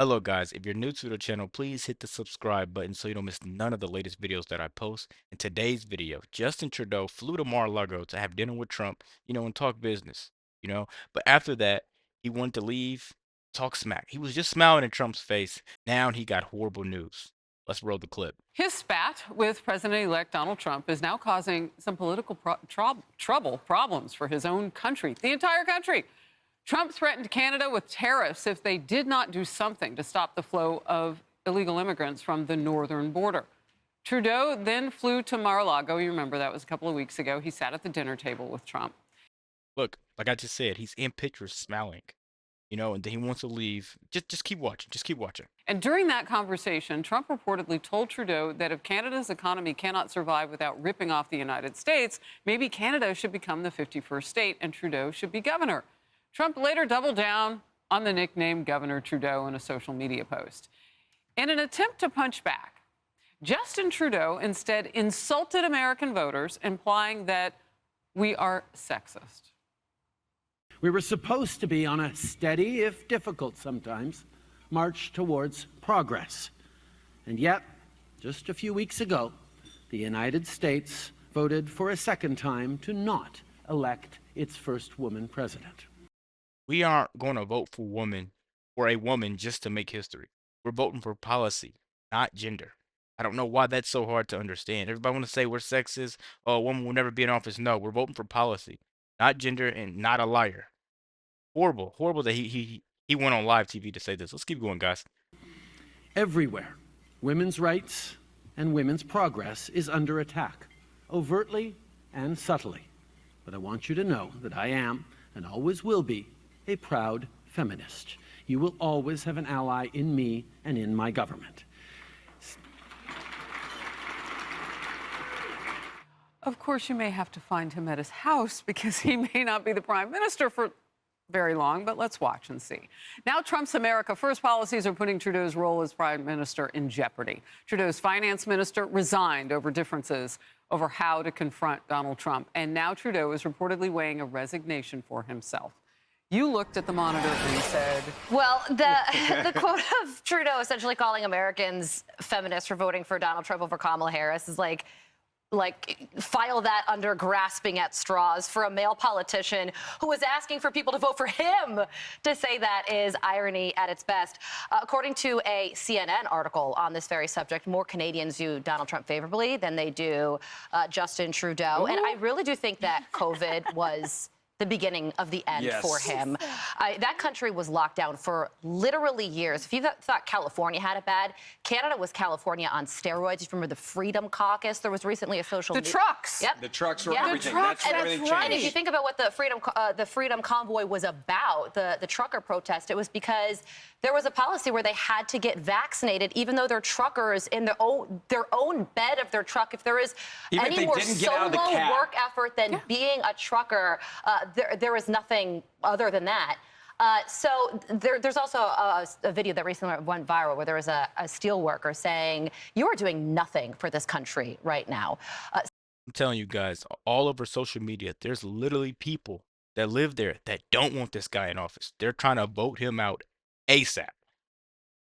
Hello guys, if you're new to the channel, please hit the subscribe button so you don't miss none of the latest videos that I post. In today's video, Justin Trudeau flew to Mar-a-Lago to have dinner with Trump, and talk business. But after that, he wanted to leave, talk smack. He was just smiling in Trump's face. Now he got horrible news. Let's roll the clip. His spat with President-elect Donald Trump is now causing some political problems for his own country, the entire country. Trump threatened Canada with tariffs if they did not do something to stop the flow of illegal immigrants from the northern border. Trudeau then flew to Mar-a-Lago. You remember that was a couple of weeks ago. He sat at the dinner table with Trump. Look, like I just said, he's in pictures smiling, and then he wants to leave. Just keep watching. Just keep watching. And during that conversation, Trump reportedly told Trudeau that if Canada's economy cannot survive without ripping off the United States, maybe Canada should become the 51st state and Trudeau should be governor. Trump later doubled down on the nickname Governor Trudeau in a social media post. In an attempt to punch back, Justin Trudeau instead insulted American voters, implying that we are sexist. We were supposed to be on a steady, if difficult sometimes, march towards progress. And yet, just a few weeks ago, the United States voted for a second time to not elect its first woman president. We aren't going to vote for a woman just to make history. We're voting for policy, not gender. I don't know why that's so hard to understand. Everybody want to say we're sexist. Oh, a woman will never be in office. No, we're voting for policy, not gender, and not a liar. Horrible that he went on live TV to say this. Let's keep going, guys. Everywhere, women's rights and women's progress is under attack, overtly and subtly. But I want you to know that I am, and always will be, a proud feminist. You will always have an ally in me and in my government. Of course, you may have to find him at his house because he may not be the prime minister for very long, but let's watch and see. Now, Trump's America First policies are putting Trudeau's role as prime minister in jeopardy. Trudeau's finance minister resigned over differences over how to confront Donald Trump, and now Trudeau is reportedly weighing a resignation for himself. You looked at the monitor and said... Well, the quote of Trudeau essentially calling Americans feminists for voting for Donald Trump over Kamala Harris is like file that under grasping at straws for a male politician who was asking for people to vote for him. To say that is irony at its best. According to a CNN article on this very subject, more Canadians view Donald Trump favorably than they do Justin Trudeau. Ooh. And I really do think that COVID was the beginning of the end for him. That country was locked down for literally years. If you thought California had it bad, Canada was California on steroids. You remember the Freedom Caucus? There was recently a social... The trucks. Yep. The trucks were everything. Trucks. That's everything changed. And if you think about what the Freedom Convoy was about, the trucker protest, it was because there was a policy where they had to get vaccinated, even though they're truckers in their own bed of their truck. If there is any more solo work effort than being a trucker, there is nothing other than that. So there's also a video that recently went viral where there was a steel worker saying, "You are doing nothing for this country right now." I'm telling you guys, all over social media, there's literally people that live there that don't want this guy in office. They're trying to vote him out ASAP.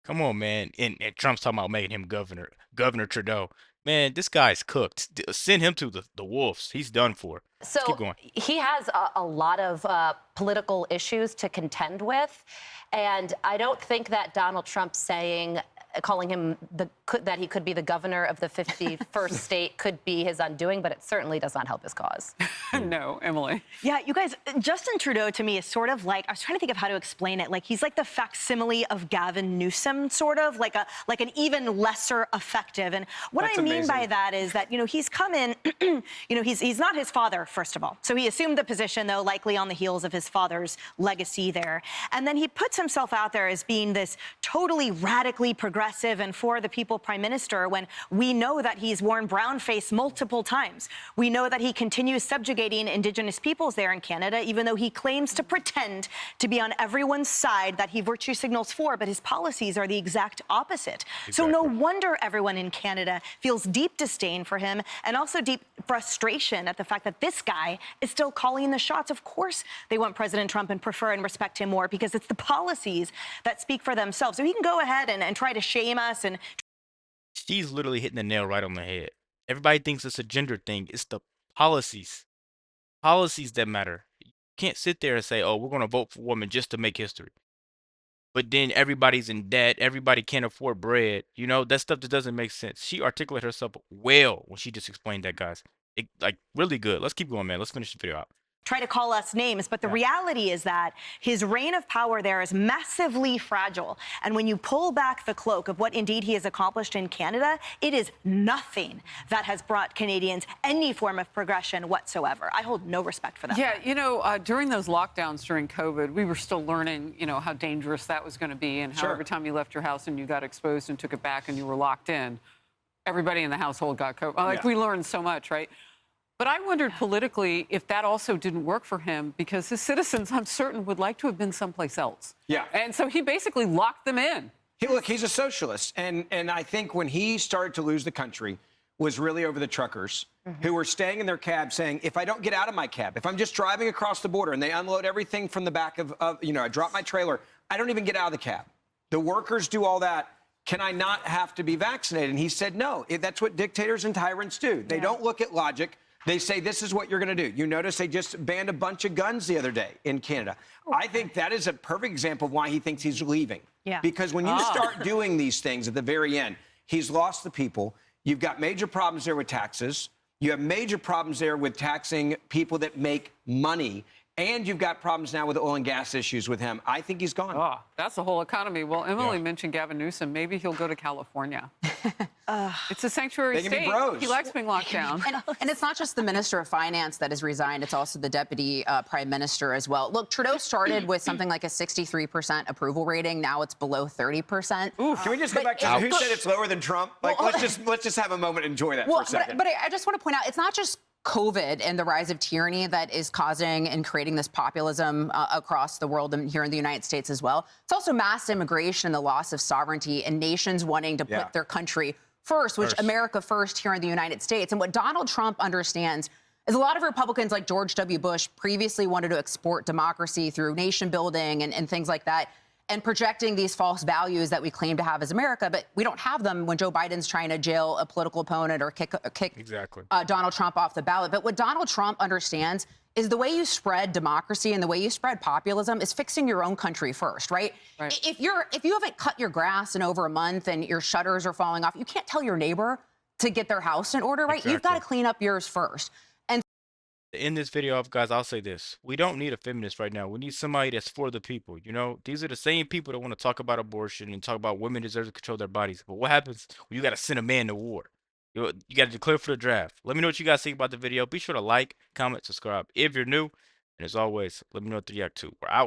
Come on, man. And Trump's talking about making him Governor Trudeau. Man, this guy's cooked. Send him to the wolves. He's done for. So Let's keep going. He has a lot of political issues to contend with. And I don't think that Donald Trump calling him that he could be the governor of the 51st state could be his undoing, but it certainly does not help his cause. No, Emily. Yeah, you guys, Justin Trudeau to me is sort of like, I was trying to think of how to explain it. Like he's like the facsimile of Gavin Newsom, sort of like an even lesser effective. And what That's I mean amazing. by that is that, he's come in, he's not his father, first of all. So he assumed the position, though, likely on the heels of his father's legacy there. And then he puts himself out there as being this totally radically progressive progressive and for the people prime minister when we know that he's worn brown face multiple times? We know that he continues subjugating Indigenous peoples there in Canada, even though he claims to pretend to be on everyone's side that he virtue signals for, but his policies are the exact opposite. So no wonder everyone in Canada feels deep disdain for him and also deep frustration at the fact that this guy is still calling the shots. Of course, they want President Trump and prefer and respect him more because it's the policies that speak for themselves. So he can go ahead and try to shame us. And She's literally hitting the nail right on the head. Everybody thinks it's a gender thing. It's the policies. Policies that matter. You can't sit there and say, oh, we're going to vote for women just to make history. But then everybody's in debt. Everybody can't afford bread. You know, that stuff that doesn't make sense. She articulated herself well when she just explained that, guys. Like, really good. Let's keep going, man. Let's finish the video out. Try to call us names, but the reality is that his reign of power there is massively fragile. And when you pull back the cloak of what indeed he has accomplished in Canada, it is nothing that has brought Canadians any form of progression whatsoever. I hold no respect for that. Yeah, you know, during those lockdowns during COVID, we were still learning, you know, how dangerous that was going to be and how every time you left your house and you got exposed and took it back and you were locked in, everybody in the household got COVID. Like, we learned so much, right? But I wondered politically if that also didn't work for him because his citizens, I'm certain, would like to have been someplace else. Yeah. And so he basically locked them in. Look, he's a socialist. And I think when he started to lose the country was really over the truckers who were staying in their cab saying, if I don't get out of my cab, if I'm just driving across the border and they unload everything from the back of you know, I drop my trailer, I don't even get out of the cab. The workers do all that. Can I not have to be vaccinated? And he said, no, that's what dictators and tyrants do. They don't look at logic. They say, this is what you're going to do. You notice they just banned a bunch of guns the other day in Canada. I think that is a perfect example of why he thinks he's leaving. Yeah. Because when you start doing these things at the very end, he's lost the people. You've got major problems there with taxes. You have major problems there with taxing people that make money. And you've got problems now with oil and gas issues with him. I think he's gone. Oh, that's the whole economy. Well, Emily mentioned Gavin Newsom. Maybe he'll go to California. It's a sanctuary They can be state. bros. He likes being locked down. And it's not just the Minister of Finance that has resigned. It's also the Deputy Prime Minister as well. Look, Trudeau started with something like a 63% approval rating. Now it's below 30%. Can we just go back to who said it's lower than Trump? Like, let's just have a moment and enjoy that for a second. But I just want to point out, it's not just COVID and the rise of tyranny that is causing and creating this populism across the world and here in the United States as well. It's also mass immigration and the loss of sovereignty and nations wanting to put their country first, which America first here in the United States. And what Donald Trump understands is a lot of Republicans like George W. Bush previously wanted to export democracy through nation building and things like that, and projecting these false values that we claim to have as America, but we don't have them when Joe Biden's trying to jail a political opponent or kick Donald Trump off the ballot. But what Donald Trump understands is the way you spread democracy and the way you spread populism is fixing your own country first, right? If you haven't cut your grass in over a month and your shutters are falling off, you can't tell your neighbor to get their house in order, right? You've got to clean up yours first. In this video off, guys, I'll say this. We don't need a feminist right now. We need somebody that's for the people. You know, these are the same people that want to talk about abortion and talk about women deserve to control their bodies. But what happens when you got to send a man to war? You got to declare for the draft. Let me know what you guys think about the video. Be sure to like, comment, subscribe if you're new. And as always, let me know what the react to. We're out.